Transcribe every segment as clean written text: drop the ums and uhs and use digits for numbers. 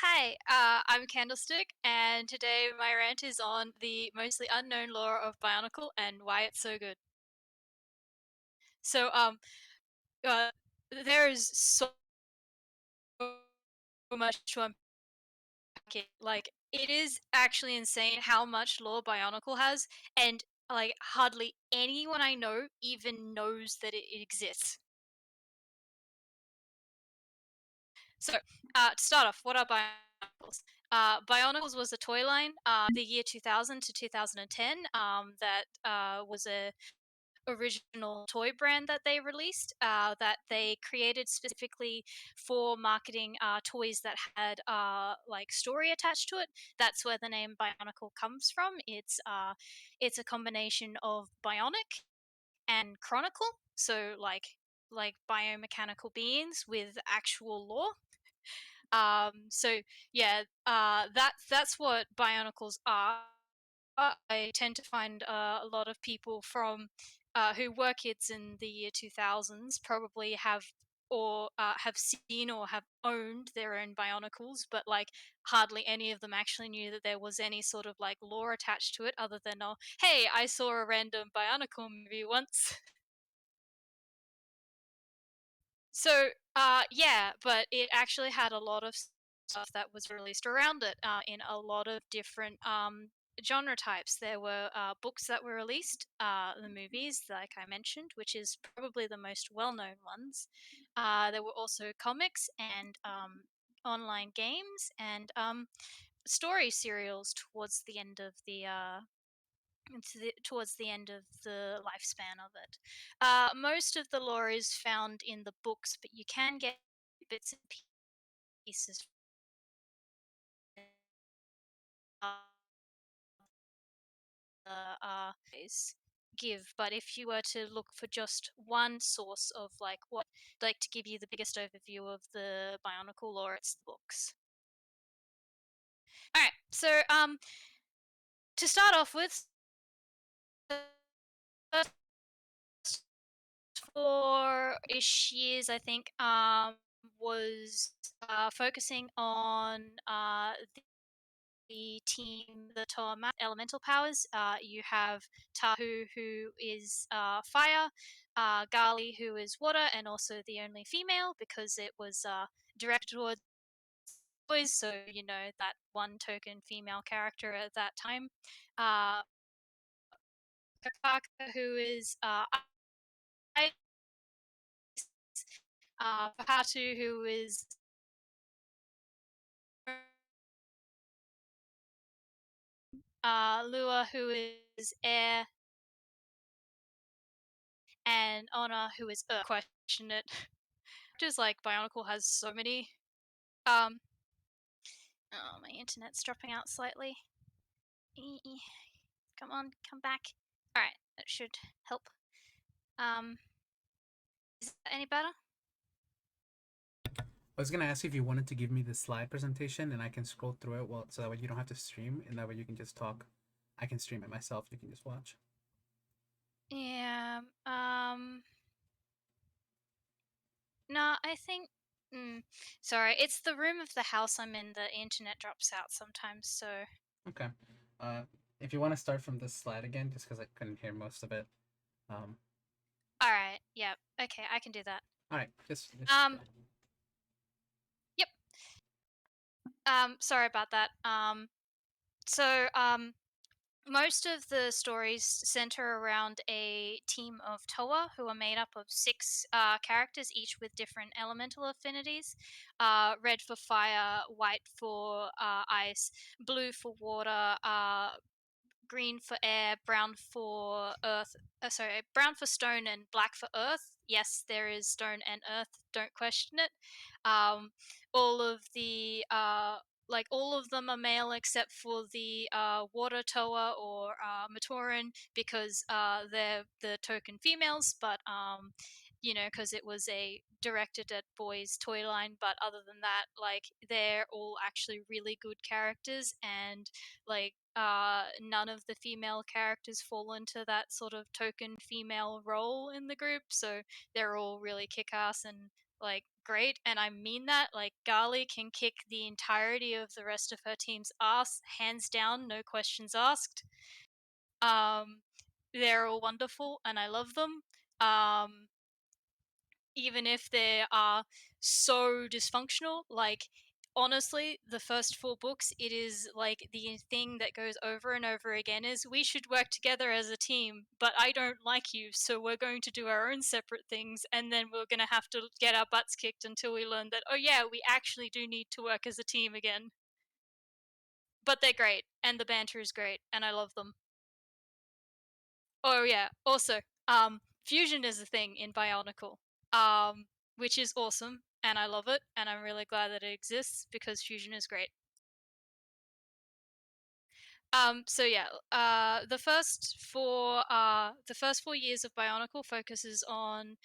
Hi, I'm Candlestick, and today my rant is on the mostly unknown lore of Bionicle and why it's so good. So, uh, there is so much to unpack. Like, it is actually insane how much lore Bionicle has, and like hardly anyone I know even knows that it exists. So, to start off, what are Bionicles? Bionicles was a toy line, the year 2000 to 2010, that was a original toy brand that they released, that they created specifically for marketing toys that had like story attached to it. That's where the name Bionicle comes from. It's a combination of bionic and chronicle, so like biomechanical beings with actual lore. So yeah, that's what Bionicles are. I tend to find a lot of people from who were kids in the year 2000s probably have seen or have owned their own Bionicles, but like hardly any of them actually knew that there was any sort of like lore attached to it, other than oh, hey, I saw a random Bionicle movie once. So, yeah, but it actually had a lot of stuff that was released around it in a lot of different genre types. There were books that were released, the movies, like I mentioned, which is probably the most well known ones. There were also comics and online games and story serials towards the end of the lifespan of it. Most of the lore is found in the books, but you can get bits and pieces from the give. But if you were to look for just one source of like what, like to give you the biggest overview of the Bionicle lore, it's the books. All right, so to start off with, first 4-ish years, I think, was focusing on the team, the Toa Mata elemental powers. You have Tahu, who is fire, Gali, who is water, and also the only female because it was directed towards boys, so you know that one token female character at that time. Uh, Kakaka, who is ice, Pahatu, who is Lua, who is air, and Honor, who is earth. Question it. Just like Bionicle has so many. Um, oh, my internet's dropping out slightly. Come on, come back. All right, that should help. Um, is that any better? I was gonna ask you if you wanted to give me the slide presentation and I can scroll through it, well, so that way you don't have to stream, and that way you can just talk. I can stream it myself. You can just watch. Yeah. No, I think. Sorry, it's the room of the house I'm in. The internet drops out sometimes, so. Okay. Uh, if you want to start from this slide again, just because I couldn't hear most of it. Um, All right. Yep. Okay, I can do that. all right. Just. Um. Yep. Sorry about that. So most of the stories center around a team of Toa who are made up of six characters, each with different elemental affinities. Red for fire, white for ice, blue for water, green for air, brown for earth. Brown for stone and black for earth. Yes, there is stone and earth. Don't question it. Um, all of the all of them are male except for the water toa or Matoran because they're the token females, but because it was a directed at boys toy line. But other than that, like they're all actually really good characters, and like none of the female characters fall into that sort of token female role in the group, so they're all really kick-ass and like great, and I mean that. Like Gali can kick the entirety of the rest of her team's ass, hands down, no questions asked. Um, they're all wonderful, and I love them. Um, even if they are so dysfunctional, like honestly, the first four books, it is like the thing that goes over and over again is we should work together as a team, but I don't like you, so we're going to do our own separate things, and then we're going to have to get our butts kicked until we learn that, oh yeah, we actually do need to work as a team again. But they're great, and the banter is great, and I love them. Oh yeah. Also, fusion is a thing in Bionicle, which is awesome, and I love it, and I'm really glad that it exists because fusion is great. So yeah, the first 4 years of Bionicle focuses on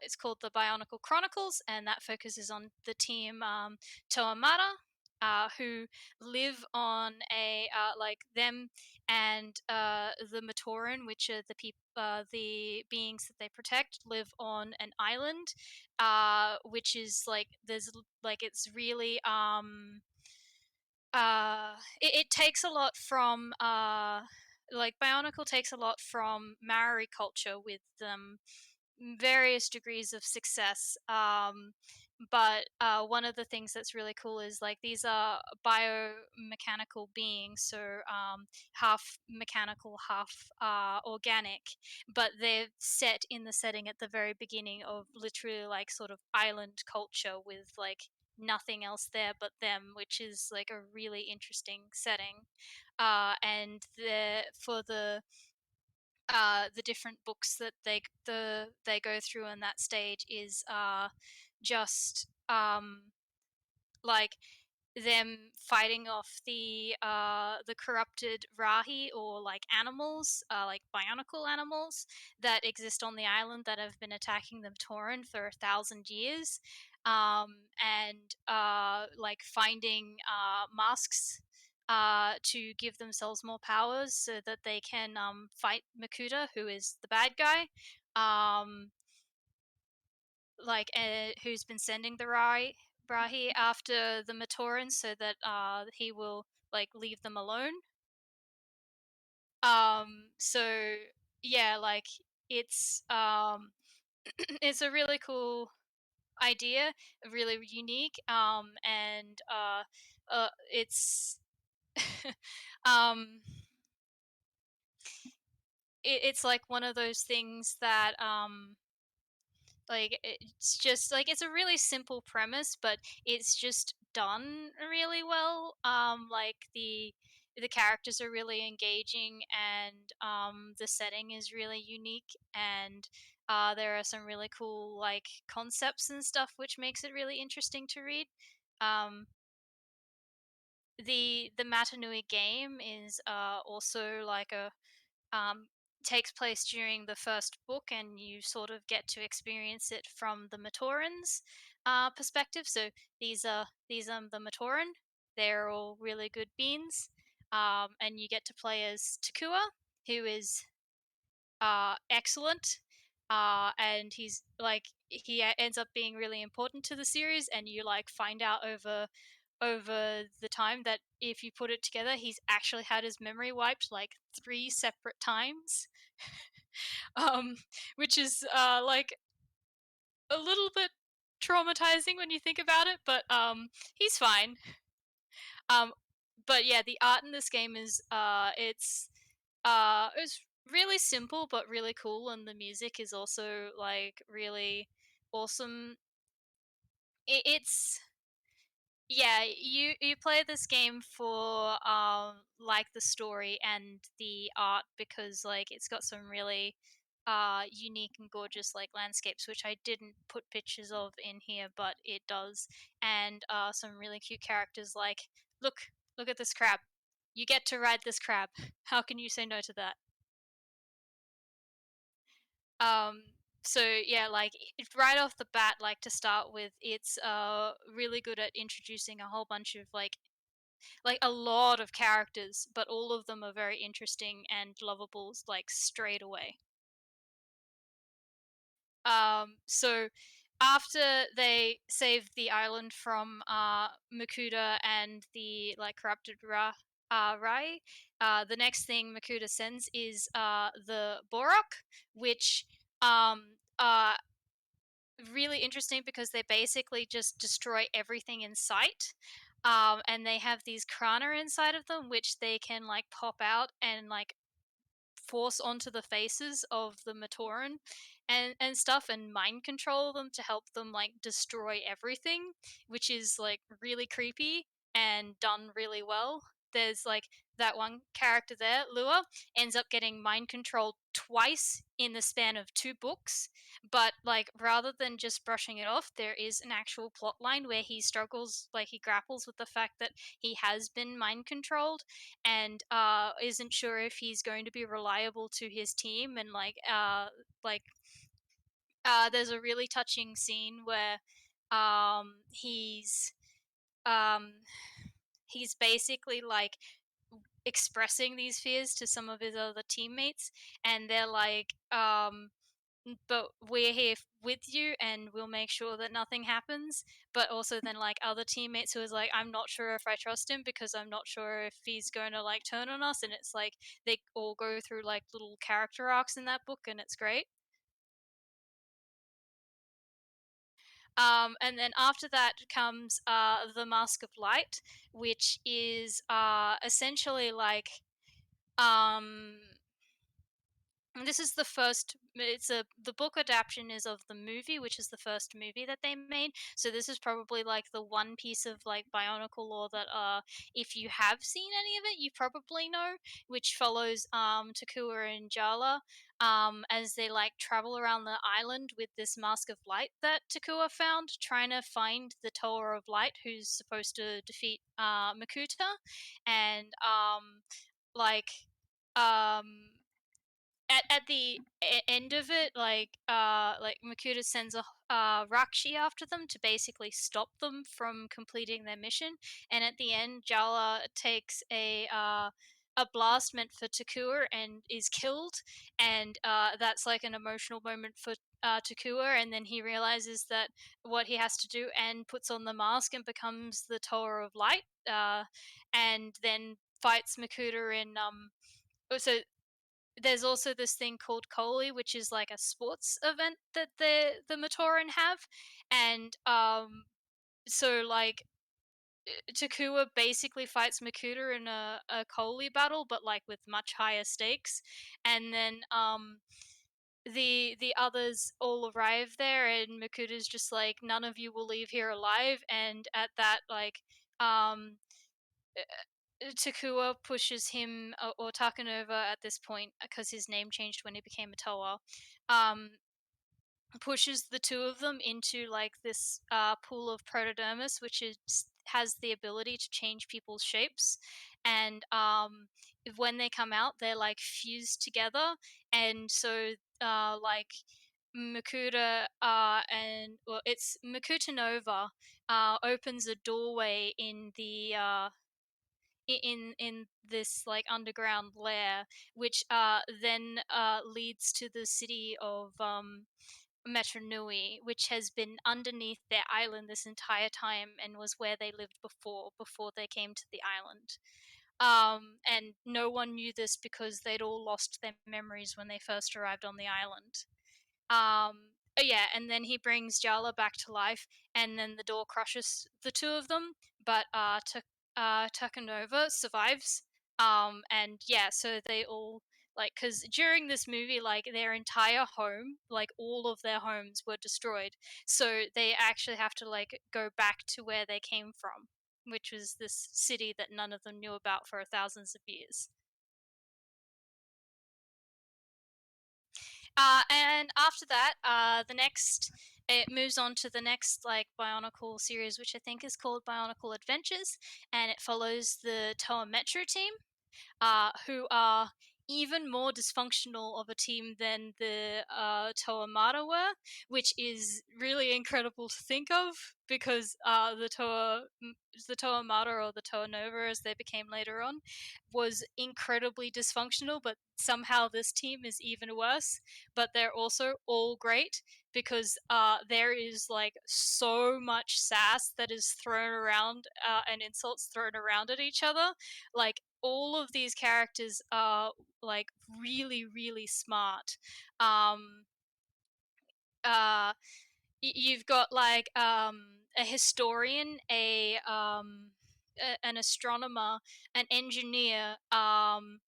it's called the Bionicle Chronicles, and that focuses on the team Toa Mata, who live on a like them and the Matoran, which are the beings that they protect, live on an island, which is like it's really it takes a lot from like Bionicle takes a lot from Mahri culture with various degrees of success. But one of the things that's really cool is like these are biomechanical beings, so half mechanical, half organic, but they're set in the setting at the very beginning of literally like sort of island culture with like nothing else there but them, which is like a really interesting setting. And the different books that they go through in that stage is just like them fighting off the corrupted rahi, or like animals, like bionicle animals that exist on the island that have been attacking the Tauran for 1,000 years, and like finding masks to give themselves more powers so that they can fight Makuta, who is the bad guy. Um, who's been sending the Brahi after the Matorans so that he will like leave them alone. So yeah, like it's it's a really cool idea, really unique, and it's um it's like one of those things that like it's just like it's a really simple premise, but it's just done really well. Like the characters are really engaging, and the setting is really unique, and there are some really cool like concepts and stuff which makes it really interesting to read. um the Nui Game is also like a um, takes place during the first book, and you sort of get to experience it from the Matorans' perspective. So these are the Matoran. They're all really good beans, and you get to play as Takua, who is excellent. And ends up being really important to the series, and you like find out over the time that if you put it together, he's actually had his memory wiped like 3 separate times, um, which is like a little bit traumatizing when you think about it. But he's fine. Um, but yeah, the art in this game is it's really simple but really cool, and the music is also like really awesome. It's yeah, you play this game for like the story and the art, because like it's got some really unique and gorgeous like landscapes, which I didn't put pictures of in here, but it does. And some really cute characters, like look at this crab. You get to ride this crab. How can you say no to that? um so yeah, like right off the bat, like to start with, it's really good at introducing a whole bunch of like a lot of characters, but all of them are very interesting and lovable like straight away. So after they save the island from Makuta and the like corrupted Rai, the next thing Makuta sends is the Borok, which are really interesting because they basically just destroy everything in sight. And they have these krana inside of them, which they can like pop out and like force onto the faces of the Matoran and stuff and mind control them to help them like destroy everything, which is like really creepy and done really well. There's like that one character there, Lua, ends up getting mind controlled twice in the span of 2 books. But like rather than just brushing it off, there is an actual plot line where he struggles, like he grapples with the fact that he has been mind controlled and isn't sure if he's going to be reliable to his team and there's a really touching scene where um he's um he's basically like expressing these fears to some of his other teammates and they're like but we're here with you and we'll make sure that nothing happens. But also then like other teammates who is like, I'm not sure if I trust him because I'm not sure if he's going to like turn on us. And it's like they all go through like little character arcs in that book and it's great. And then after that comes the Mask of Light, which is essentially like um and this is the first it's a the book adaptation is of the movie, which is the first movie that they made. So this is probably like the one piece of like Bionicle lore that if you have seen any of it, you probably know, which follows Takua and Jala as they like travel around the island with this mask of light that Takua found, trying to find the Toa of Light who's supposed to defeat Makuta. And like um at the end of it, like Makuta sends a Rakshi after them to basically stop them from completing their mission. And at the end, Jala takes a blast meant for Takua and is killed. And that's like an emotional moment for Takua. And then he realizes that what he has to do and puts on the mask and becomes the Toa of Light. And then fights Makuta in so there's also this thing called Coley, which is like a sports event that the Matoran have, and so like Takua basically fights Makuta in a Coley battle, but like with much higher stakes, and then the others all arrive there, and Makuta's just like, none of you will leave here alive, and at that like um Takua pushes him or Takanova at this point because his name changed when he became a Toa. Um, Pushes the two of them into like this pool of protodermis, which is has the ability to change people's shapes, and when they come out, they're like fused together, and so like Makuta and well, it's Makuta Nova opens a doorway in the in this like underground lair, which then leads to the city of Metro Nui, which has been underneath their island this entire time and was where they lived before they came to the island. And no one knew this because they'd all lost their memories when they first arrived on the island. Yeah, and then he brings Jala back to life, and then the door crushes the two of them, but Takanova survives. And yeah, so they all like because during this movie, like their entire home, like all of their homes were destroyed, so they actually have to like go back to where they came from, which was this city that none of them knew about for thousands of years. And after that, the next it moves on to the next like Bionicle series, which I think is called Bionicle Adventures, and it follows the Toa Metro team, who are even more dysfunctional of a team than the Toa Mata were, which is really incredible to think of because the Toa Mata, or the Toa Nova as they became later on, was incredibly dysfunctional, but somehow this team is even worse. But they're also all great because there is like so much sass that is thrown around and insults thrown around at each other. Like all of these characters are like really really smart. um uh you've got like a historian, an astronomer, an engineer, and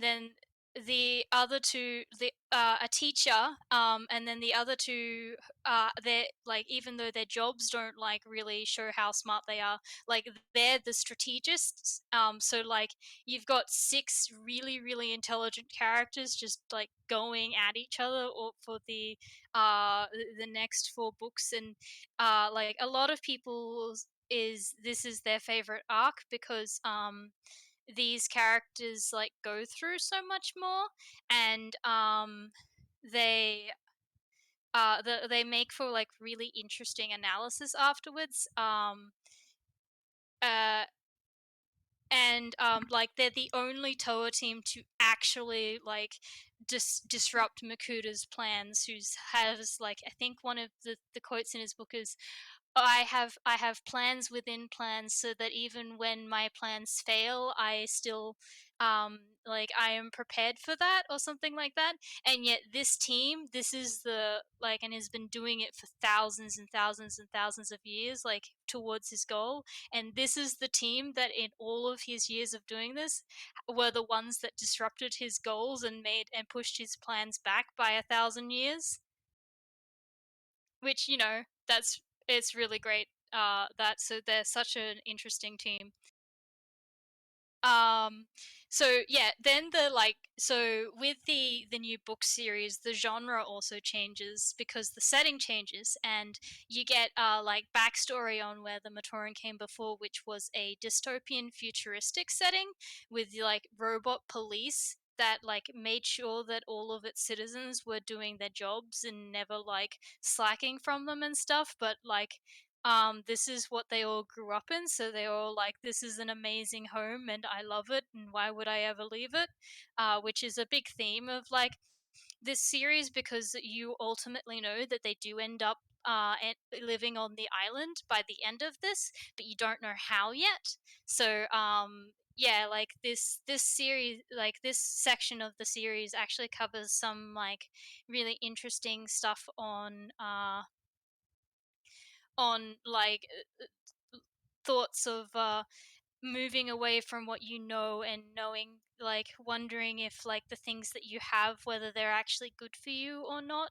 then the other two, the a teacher, and then the other two, they're like, even though their jobs don't like really show how smart they are, like they're the strategists. So like you've got six really really intelligent characters just like going at each other or for the next four books. And like a lot of people is this is their favorite arc because these characters like go through so much more, and they they make for like really interesting analysis afterwards. Uh and like they're the only Toa team to actually like disrupt Makuta's plans, who's has like, I think one of the quotes in his book is, I have plans within plans, so that even when my plans fail, I still like I am prepared for that, or something like that. And yet this team, this is the like, and has been doing it for thousands and thousands and thousands of years, like towards his goal. And this is the team that in all of his years of doing this were the ones that disrupted his goals and made and pushed his plans back by 1,000 years. Which, that's it's really great. That so they're such an interesting team. Um, so yeah, then so with the new book series, the genre also changes because the setting changes, and you get like backstory on where the Matoran came before, which was a dystopian futuristic setting with like robot police that like made sure that all of its citizens were doing their jobs and never like slacking from them and stuff. But like this is what they all grew up in, so they all like, this is an amazing home and I love it, and why would I ever leave it? Which is a big theme of like this series, because you ultimately know that they do end up living on the island by the end of this, but you don't know how yet. So yeah, like this series, like this section of the series actually covers some like really interesting stuff on like thoughts of moving away from what you know, and knowing, like wondering if like the things that you have, whether they're actually good for you or not,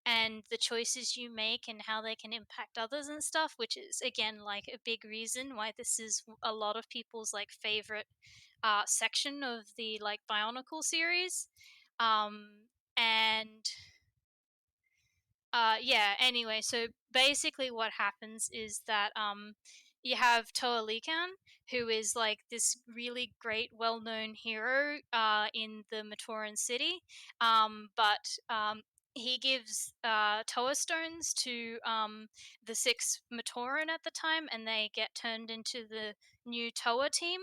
and the choices you make and how they can impact others and stuff, which is again like a big reason why this is a lot of people's like favorite section of the like Bionicle series. And yeah, anyway, so basically what happens is that you have Toa Likan, who is like this really great well-known hero in the Matoran city. But he gives Toa stones to the six Matoran at the time, and they get turned into the new Toa team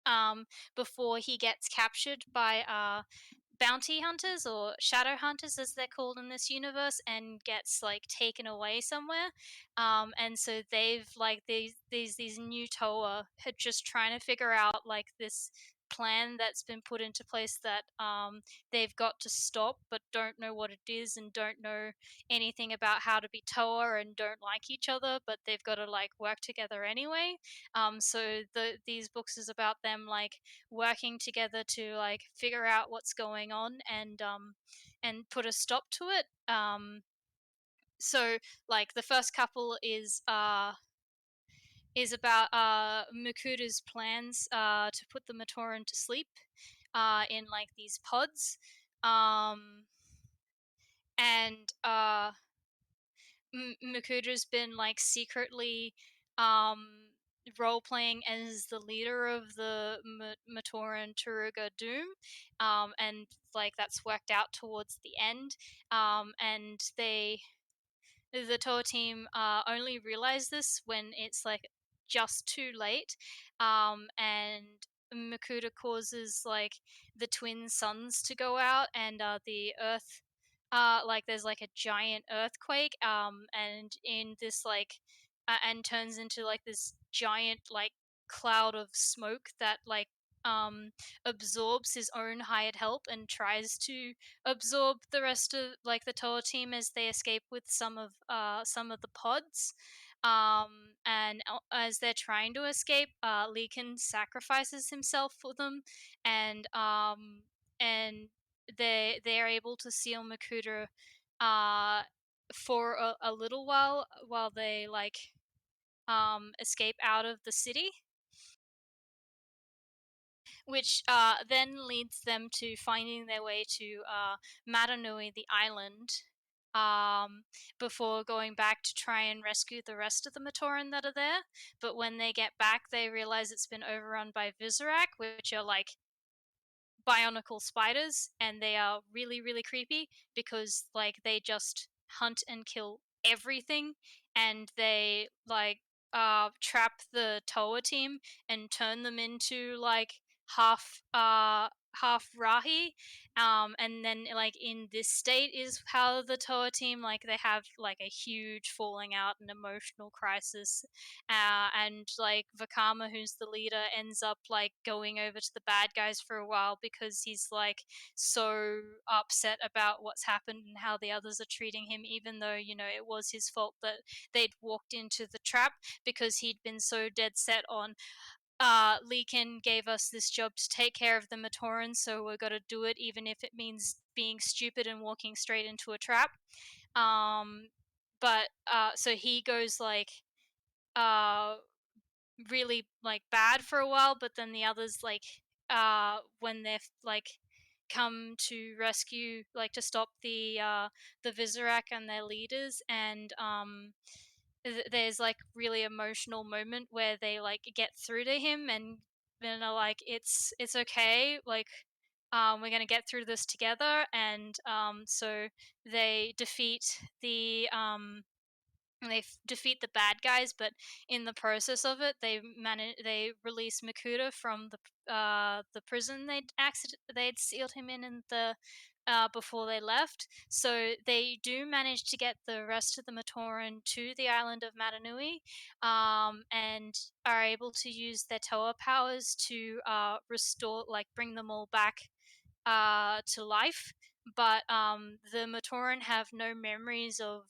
um, before he gets captured by bounty hunters, or shadow hunters as they're called in this universe, and gets like taken away somewhere. And so they've like these new Toa had just trying to figure out like this plan that's been put into place that they've got to stop, but don't know what it is and don't know anything about how to be Toa and don't like each other, but they've got to like work together anyway. So these books is about them like working together to like figure out what's going on, and put a stop to it. So like the first couple is about Mukuta's plans to put the Matoran to sleep in like these pods. Um, and Mukuta's been like secretly um role playing as the leader of the Matoran Taruga Doom, and like that's worked out towards the end, and the Toa team only realize this when it's like just too late, and Makuta causes like the twin suns to go out, and the Earth, like there's like a giant earthquake, and in this like, and turns into like this giant like cloud of smoke that like absorbs his own hired help and tries to absorb the rest of like the Toa team as they escape with some of the pods. And as they're trying to escape, Leekin sacrifices himself for them, and they're able to seal Makuta uh, for a little while they like escape out of the city, which then leads them to finding their way to Matanui, the island, um, before going back to try and rescue the rest of the Matoran that are there. But when they get back, they realize it's been overrun by Visorak, which are like Bionicle spiders, and they are really really creepy because like they just hunt and kill everything, and they like trap the Toa team and turn them into like half half Rahi, and then like in this state is how the Toa team like they have like a huge falling out and emotional crisis, and like Vakama, who's the leader, ends up like going over to the bad guys for a while because he's like so upset about what's happened and how the others are treating him, even though you know it was his fault that they'd walked into the trap because he'd been so dead set on Leekin gave us this job to take care of the Matorans, so we're gonna do it even if it means being stupid and walking straight into a trap. Um, but so he goes like uh really like bad for a while, but then the others like when they're like come to rescue like to stop the Visorak and their leaders, and there's like really emotional moment where they like get through to him and then are like it's okay, like we're gonna get through this together, and so they defeat the bad guys, but in the process of it, they release Makuta from the prison they'd sealed him in the before they left. So they do manage to get the rest of the Matoran to the island of Matanui, and are able to use their Toa powers to restore, like, bring them all back to life. But the Matoran have no memories of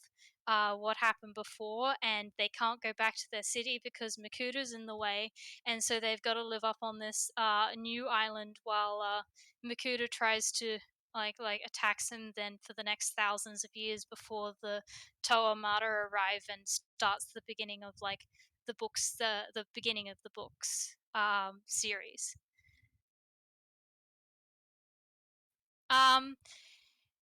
what happened before, and they can't go back to their city because Makuta's in the way, and so they've got to live up on this new island while Makuta tries to like attacks him then for the next thousands of years before the Toa Mata arrive and starts the beginning of like the beginning of the books series. Um,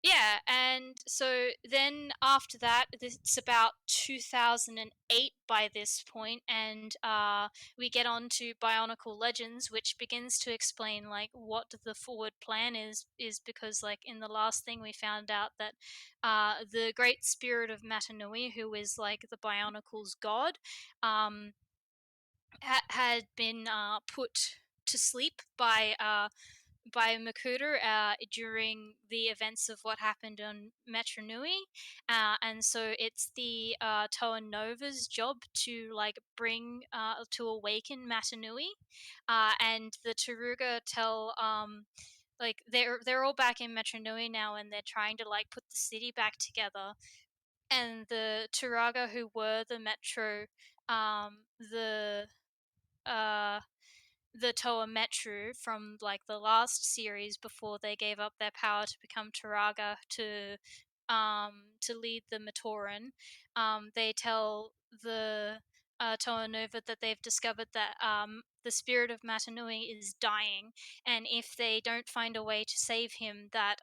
Yeah, and so then after that, it's about 2008 by this point, and we get on to Bionicle Legends, which begins to explain like what the forward plan is because like in the last thing we found out that the Great Spirit of Matanui, who is like the Bionicle's god, um, had been put to sleep by Makuta during the events of what happened on Metro Nui, and so it's the Toa Nova's job to like bring to awaken Matanui, and the Taruga tell like they're all back in Metro Nui now, and they're trying to like put the city back together, and the Turaga who were the Metro, the uh the Toa Metru from like the last series before they gave up their power to become Turaga to lead the Matoran. They tell the Toa Nova that they've discovered that the spirit of Matanui is dying, and if they don't find a way to save him, that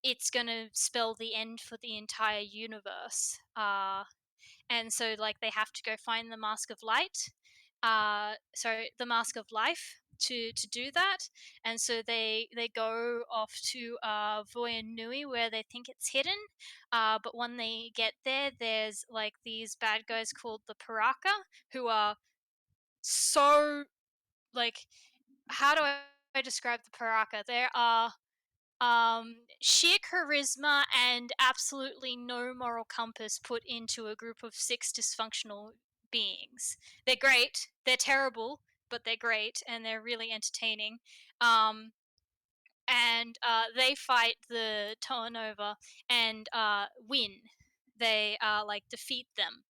it's gonna spell the end for the entire universe. And so like they have to go find the Mask of Light, the Mask of Life to do that, and so they go off to Voya Nui where they think it's hidden. But when they get there, there's like these bad guys called the Paraka, who are so like, how do I describe the Paraka? There are sheer charisma and absolutely no moral compass put into a group of six dysfunctional beings. They're great. They're terrible, but they're great and they're really entertaining. Um, and they fight the Toa Nova and win. They like defeat them,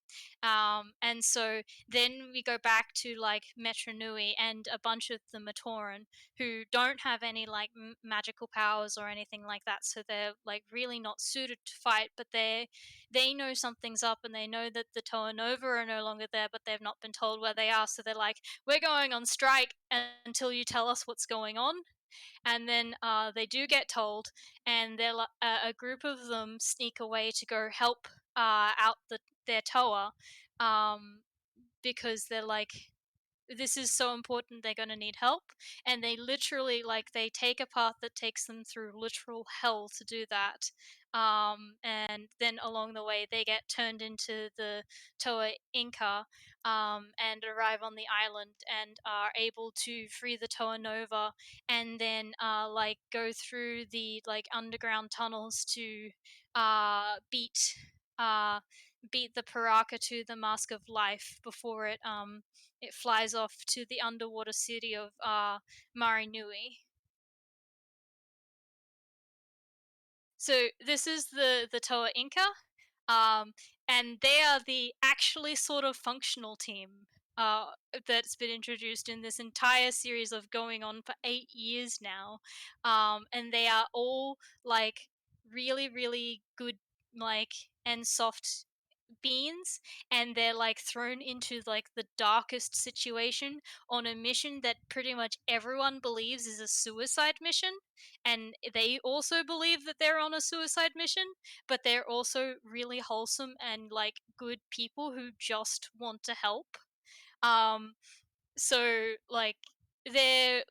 and so then we go back to like Metro Nui and a bunch of the Matoran who don't have any like magical powers or anything like that. So they're like really not suited to fight, but they know something's up and they know that the Toa Nova are no longer there, but they've not been told where they are. So they're like, we're going on strike until you tell us what's going on. And then they do get told, and a group of them sneak away to go help out their Toa, um, because they're like, this is so important, they're going to need help. And they literally like they take a path that takes them through literal hell to do that. And then along the way they get turned into the Toa Inka, and arrive on the island and are able to free the Toa Nova, and then like go through the like underground tunnels to beat uh beat the Paraka to the Mask of Life before it flies off to the underwater city of Mahri Nui. So this is the Toa Inka, um, and they are the actually sort of functional team uh, that's been introduced in this entire series of going on for 8 years now, and they are all like really really good like and soft beings, and they're like thrown into like the darkest situation on a mission that pretty much everyone believes is a suicide mission, and they also believe that they're on a suicide mission, but they're also really wholesome and like good people who just want to help. um so like they're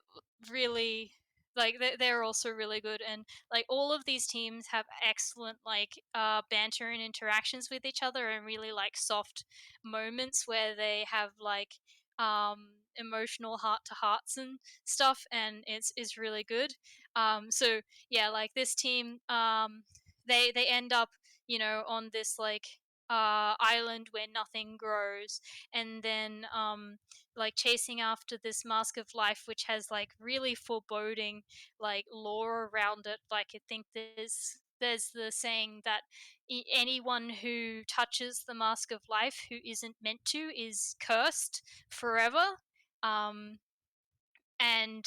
really like they're also really good, and like all of these teams have excellent like banter and interactions with each other, and really like soft moments where they have like emotional heart to hearts and stuff, and it's really good. So yeah, like this team, they end up, on this like island where nothing grows, and then like chasing after this Mask of Life, which has like really foreboding like lore around it. Like I think there's the saying that anyone who touches the Mask of Life who isn't meant to is cursed forever. Um, and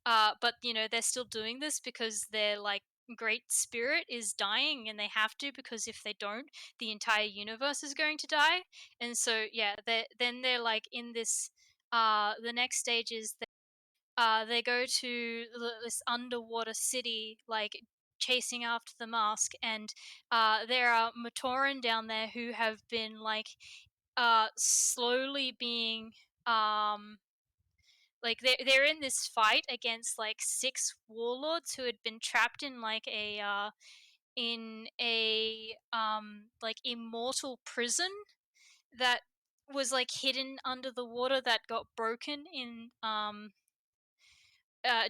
but they're still doing this because their like great spirit is dying, and they have to, because if they don't, the entire universe is going to die. And so yeah, they're like in this. The next stage is they go to this underwater city, like chasing after the mask, and there are Matoran down there who have been like slowly being um like they're in this fight against like six warlords who had been trapped in like a like immortal prison that was like hidden under the water, that got broken in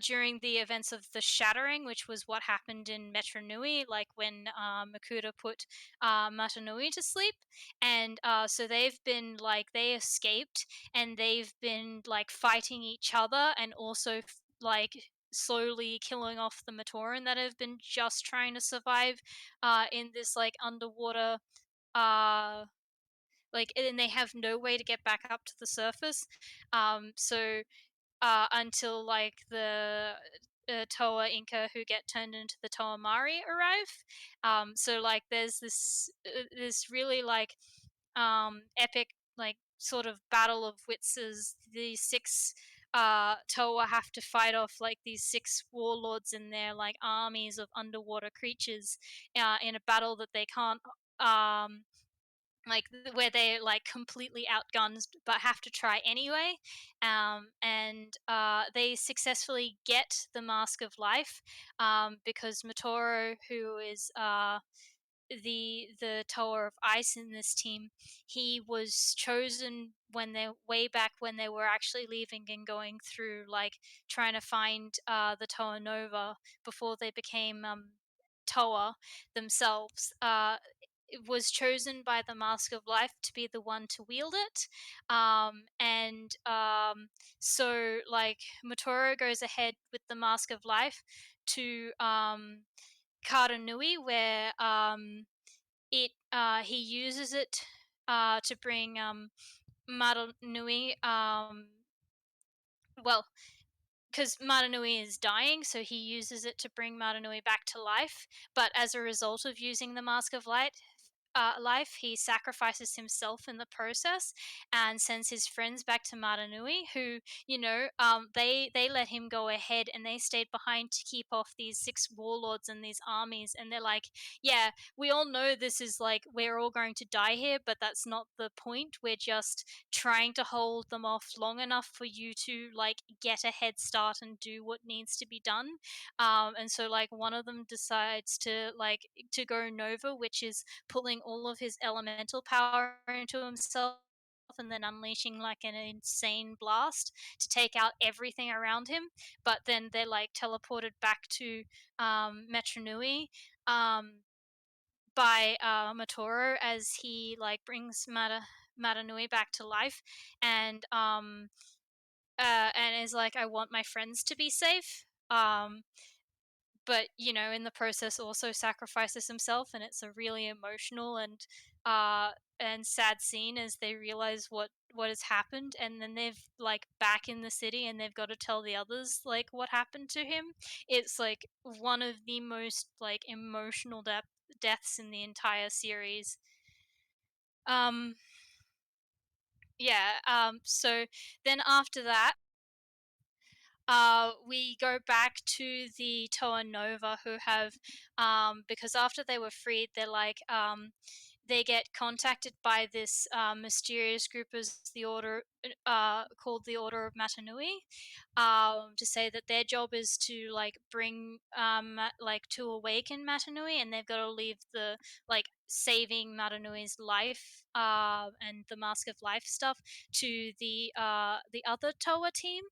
during the events of the Shattering, which was what happened in Metro Nui, like when Makuta put Mata Nui to sleep. And so they've been like, they escaped, and they've been like fighting each other, and also like slowly killing off the Matoran that have been just trying to survive in this like underwater. Like, and they have no way to get back up to the surface. So until like the Toa Inka who get turned into the Toa Mari arrive. So like there's this really like epic like sort of battle of wits as the six Toa have to fight off like these six warlords and their like armies of underwater creatures in a battle that they can't um like where they're like completely outgunned but have to try anyway. And they successfully get the Mask of Life, because Motoro, who is the Tower of Ice in this team, he was chosen when they way back when they were actually leaving and going through like trying to find the Toa Nova before they became Toa themselves. It was chosen by the Mask of Life to be the one to wield it, and so like Motoro goes ahead with the Mask of Life to Kara Nui, where it he uses it to bring Mara Nui. Well, because Maranui is dying, so he uses it to bring Maranui back to life. But as a result of using the Mask of Life, he sacrifices himself in the process and sends his friends back to Maranui, who, they let him go ahead and they stayed behind to keep off these six warlords and these armies. And they're like, yeah, we all know this is like we're all going to die here, but that's not the point. We're just trying to hold them off long enough for you to like get a head start and do what needs to be done. And so like one of them decides to go Nova, which is pulling all of his elemental power into himself and then unleashing like an insane blast to take out everything around him. But then they're like teleported back to Metronui, um, by Matoro as he like brings Matanui back to life, and and is like, I want my friends to be safe. But in the process also sacrifices himself, and it's a really emotional uh and sad scene as they realize what has happened, and then they've like back in the city and they've got to tell the others like what happened to him. It's like one of the most like emotional deaths in the entire series. um yeah. So then after that, we go back to the Toa Nova, who have, because after they were freed, they're like, they get contacted by this mysterious group as the Order, called the Order of Matanui, to say that their job is to like bring, like to awaken Matanui, and they've got to leave the like saving Matanui's life, and the Mask of Life stuff to the other Toa team,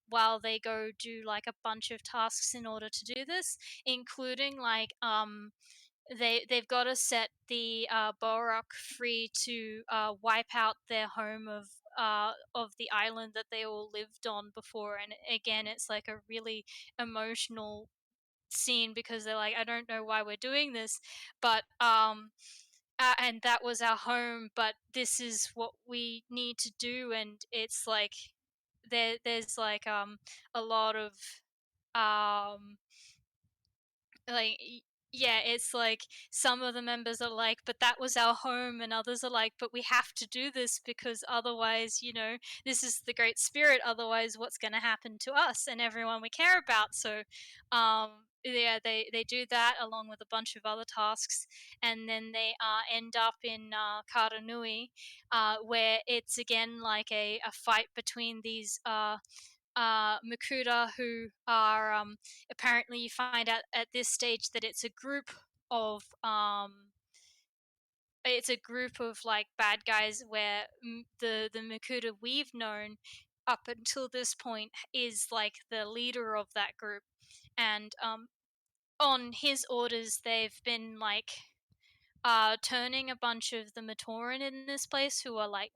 while they go do like a bunch of tasks in order to do this, including like they've got to set the Borok free to wipe out their home of the island that they all lived on before. And again, it's like a really emotional scene because they're like, I don't know why we're doing this, but and that was our home, but this is what we need to do. And it's like there's like a lot of um like yeah, it's like some of the members are like, but that was our home, and others are like, but we have to do this because otherwise, this is the great spirit, otherwise what's going to happen to us and everyone we care about. So yeah, they do that along with a bunch of other tasks, and then they end up in Karanui, where it's again like a fight between these Makuta, who are apparently, you find out at this stage that it's a group of like bad guys where the Makuta we've known up until this point is like the leader of that group, and on his orders they've been like turning a bunch of the Matoran in this place, who are like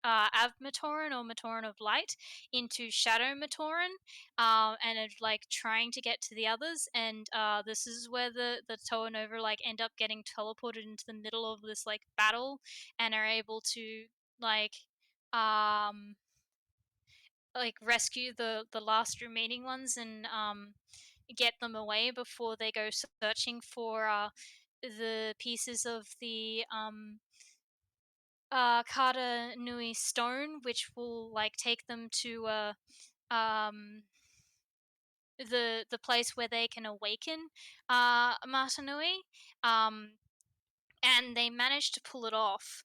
Av Matoran or Matoran of Light, into Shadow Matoran, and are like trying to get to the others. And this is where the Toa Nova like end up getting teleported into the middle of this like battle, and are able to like um rescue the last remaining ones, and get them away before they go searching for the pieces of the Kata Nui stone, which will like take them to um the place where they can awaken Matanui. Um and they managed to pull it off.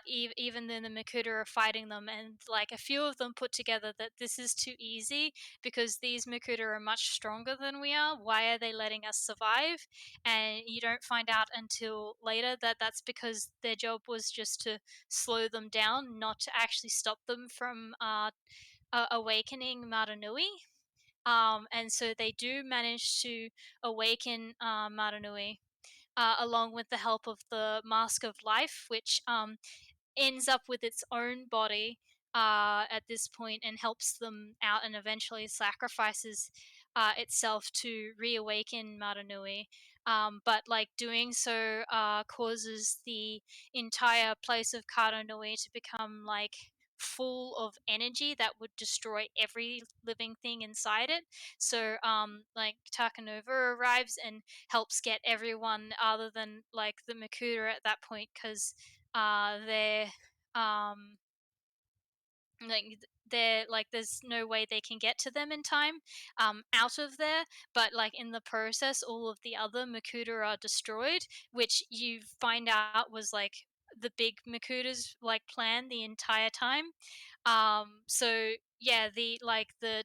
Even then the Makuta are fighting them, and like a few of them put together that this is too easy because these Makuta are much stronger than we are. Why are they letting us survive? And you don't find out until later that that's because their job was just to slow them down, not to actually stop them from awakening Maranui. And so they do manage to awaken Maranui, along with the help of the Mask of Life, which ends up with its own body at this point and helps them out and eventually sacrifices itself to reawaken Maranui. But like doing so causes the entire place of Karanui to become like full of energy that would destroy every living thing inside it. So like Takanova arrives and helps get everyone other than like the Makuta at that point, because they're um like they're like there's no way they can get to them in time out of there, but like in the process all of the other Makuta are destroyed, which you find out was like the big Makuta's like plan the entire time. So yeah, the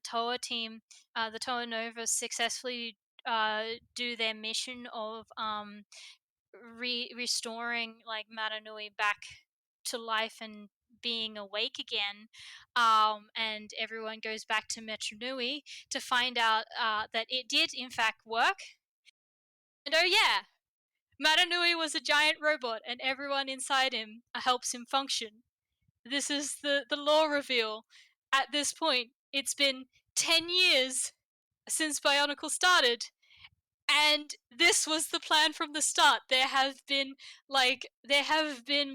Toa team, the Toa Nova successfully do their mission of restoring like Maranui back to life and being awake again. And everyone goes back to Metronui to find out that it did in fact work. And oh yeah, Maranui was a giant robot, and everyone inside him helps him function. This is the lore reveal. At this point, it's been 10 years since Bionicle started, and this was the plan from the start. There have been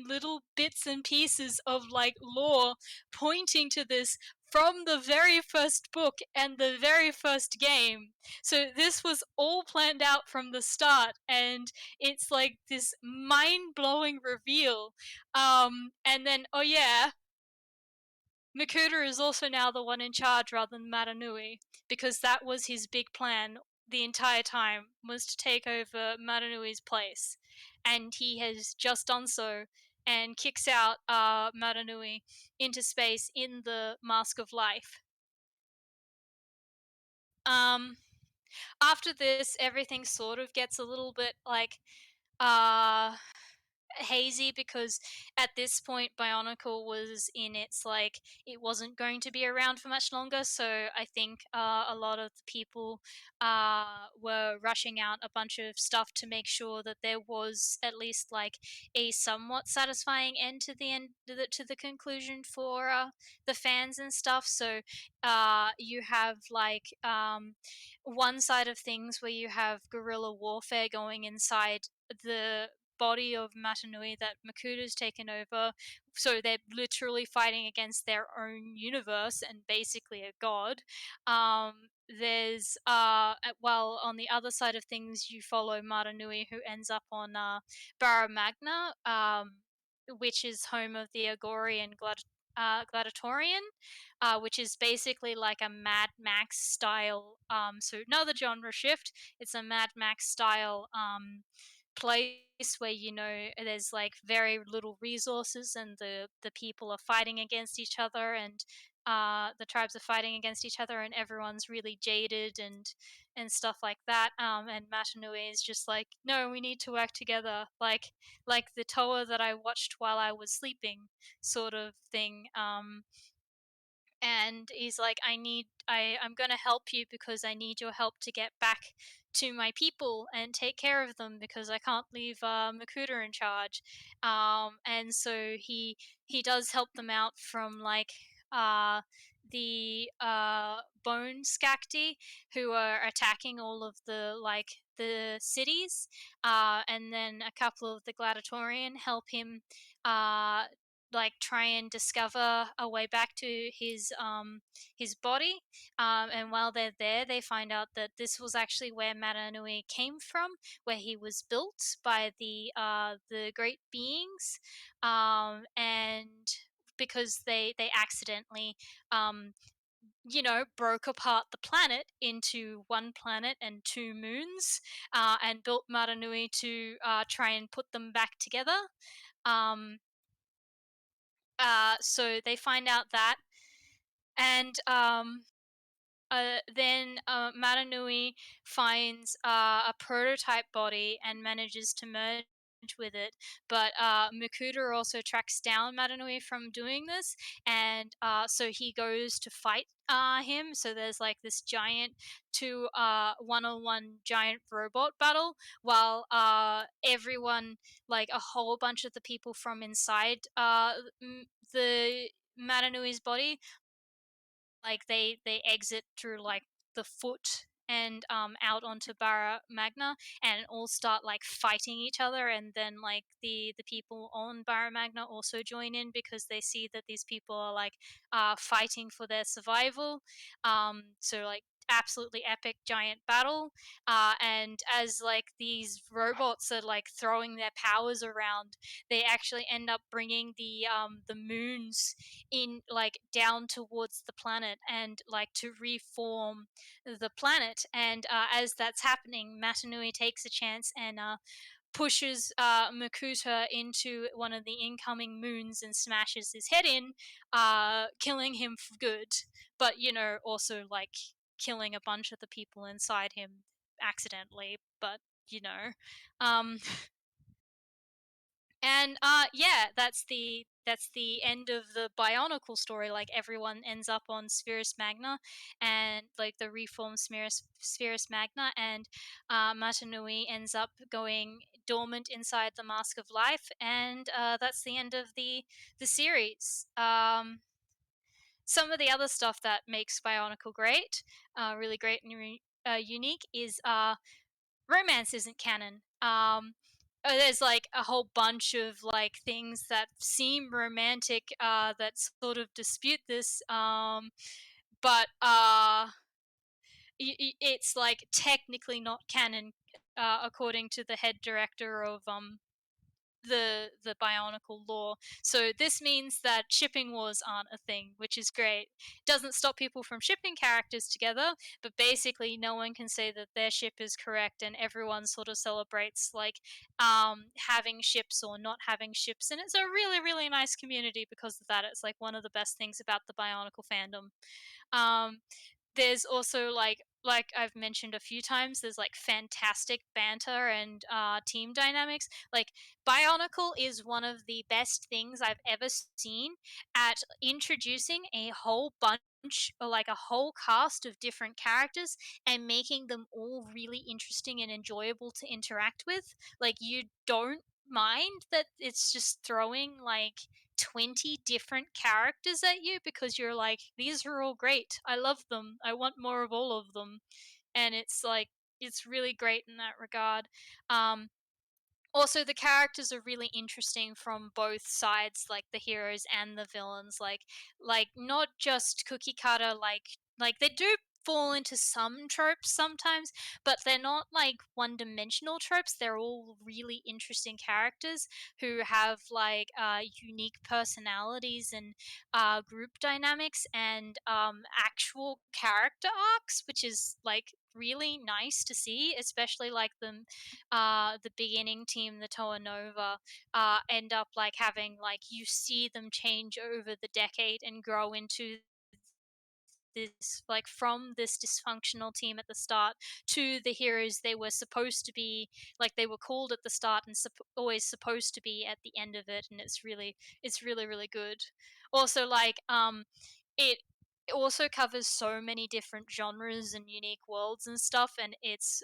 little bits and pieces of like lore pointing to this from the very first book and the very first game. So this was all planned out from the start, and it's like this mind-blowing reveal. And then oh yeah, Makuta is also now the one in charge rather than Maranui, because that was his big plan the entire time, was to take over Maranui's place. And he has just done so and kicks out Maranui into space in the Mask of Life. Um, After this, everything sort of gets a little bit like uh hazy, because at this point Bionicle was in its like it wasn't going to be around for much longer. So I think a lot of the people were rushing out a bunch of stuff to make sure that there was at least like a somewhat satisfying end to the end, to the conclusion for the fans and stuff. So you have like one side of things where you have guerrilla warfare going inside the body of Matanui that Makuta's taken over. So they're literally fighting against their own universe and basically a god. There's While on the other side of things, you follow Matanui, who ends up on Barra Magna, which is home of the Agorian Gladiatorian, which is basically like a Mad Max style. So another genre shift. It's a Mad Max style place where there's like very little resources, and the people are fighting against each other, and the tribes are fighting against each other, and everyone's really jaded and stuff like that. And Matanui is just like, no, we need to work together, like the Toa that I watched while I was sleeping, sort of thing. And he's like, I'm going to help you because I need your help to get back to my people and take care of them, because I can't leave Makuta in charge. And so he does help them out from like the bone scacti, who are attacking all of the cities, and then a couple of the gladiatorian help him uh like try and discover a way back to his body. And while they're there, they find out that this was actually where Maranui came from, where he was built by the great beings. And because they accidentally um, broke apart the planet into one planet and two moons, and built Maranui to try and put them back together. Um, so they find out that, and then Maranui finds a prototype body and manages to merge with it. But Makuta also tracks down Maranui from doing this, and so he goes to fight him. So there's like this giant two one-on-one giant robot battle, while everyone, like a whole bunch of the people from inside the Maranui's body, like they exit through like the foot and out onto Barra Magna, and all start like fighting each other, and then like the people on Barra Magna also join in because they see that these people are like fighting for their survival. So like absolutely epic giant battle, and as like these robots are like throwing their powers around, they actually end up bringing the moons in, like down towards the planet, and like to reform the planet. And as that's happening, Matanui takes a chance and pushes Makuta into one of the incoming moons and smashes his head in, killing him for good, but also like killing a bunch of the people inside him accidentally, but you know um and yeah, that's the end of the Bionicle story. Like everyone ends up on Spherus Magna, and like the reformed Spherus Magna, and Matanui ends up going dormant inside the Mask of Life, and that's the end of the series. Some of the other stuff that makes Bionicle great, really great and unique, is romance isn't canon. There's like a whole bunch of like things that seem romantic that sort of dispute this, but it's like technically not canon, according to the head director of the Bionicle lore. So this means that shipping wars aren't a thing, which is great. Doesn't stop people from shipping characters together, but basically no one can say that their ship is correct, and everyone sort of celebrates like having ships or not having ships, and it's a really really nice community because of that. It's like one of the best things about the Bionicle fandom. Um, there's also like I've mentioned a few times, there's like fantastic banter and team dynamics. Like Bionicle is one of the best things I've ever seen at introducing a whole bunch, or like a whole cast of different characters, and making them all really interesting and enjoyable to interact with. Like you don't mind that it's just throwing like 20 different characters at you, because you're like, these are all great. I love them. I want more of all of them. And it's like, it's really great in that regard. Um, Also, the characters are really interesting from both sides, like the heroes and the villains. Like not just cookie cutter, like they do fall into some tropes sometimes, but they're not like one dimensional tropes. They're all really interesting characters who have like unique personalities and group dynamics, and actual character arcs, which is like really nice to see, especially like the beginning team, the Toa Nova, end up like having, like, you see them change over the decade and grow into this, like, from this dysfunctional team at the start to the heroes they were supposed to be, like they were called at the start and always supposed to be at the end of it. And it's really really good. Also, like, it also covers so many different genres and unique worlds and stuff, and it's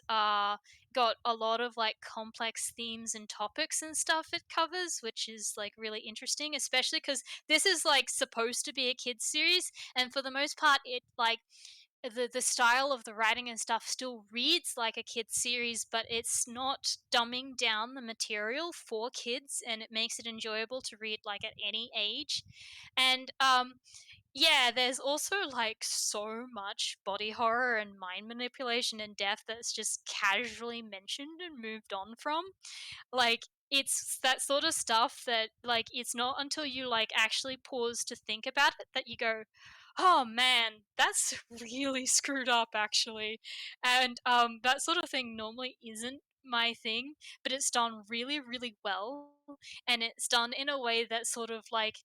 got a lot of like complex themes and topics and stuff it covers, which is like really interesting, especially because this is like supposed to be a kids series, and for the most part it like the style of the writing and stuff still reads like a kids series, but it's not dumbing down the material for kids, and it makes it enjoyable to read like at any age. And yeah, there's also like so much body horror and mind manipulation and death that's just casually mentioned and moved on from. Like, it's that sort of stuff that, like, it's not until you like actually pause to think about it that you go, Oh man, that's really screwed up actually. And that sort of thing normally isn't my thing, but it's done really, really well. And it's done in a way that sort of like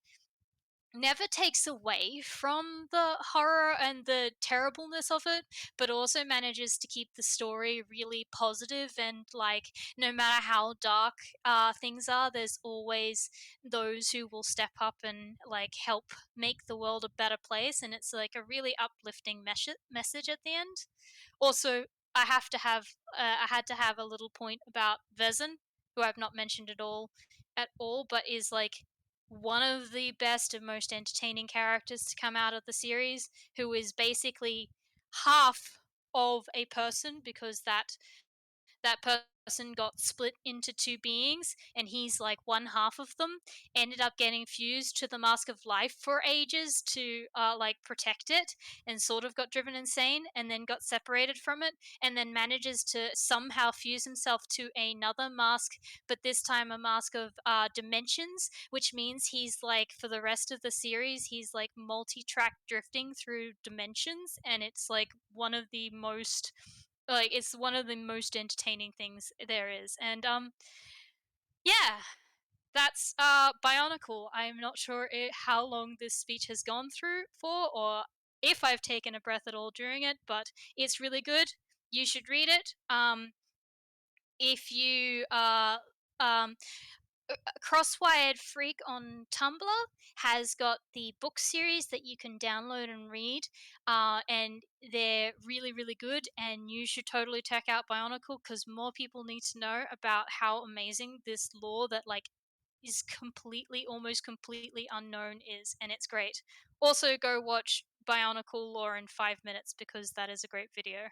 never takes away from the horror and the terribleness of it, but also manages to keep the story really positive and like no matter how dark things are, there's always those who will step up and like help make the world a better place, and it's like a really uplifting message at the end. Also, I had to have a little point about Vezin, who I've not mentioned at all, but is like one of the best and most entertaining characters to come out of the series, who is basically half of a person because that person got split into two beings and he's like one half of them, ended up getting fused to the mask of life for ages to like protect it, and sort of got driven insane and then got separated from it, and then manages to somehow fuse himself to another mask, but this time a mask of dimensions, which means he's like for the rest of the series he's like multi-track drifting through dimensions, and it's one of the most entertaining things there is. And yeah, that's Bionicle. I'm not sure how long this speech has gone through for, or if I've taken a breath at all during it, but it's really good. You should read it. If you um Crosswired Freak on Tumblr has got the book series that you can download and read, and they're really, really good. And you should totally check out Bionicle because more people need to know about how amazing this lore that like is almost completely unknown is, and it's great. Also, go watch Bionicle lore in 5 minutes because that is a great video.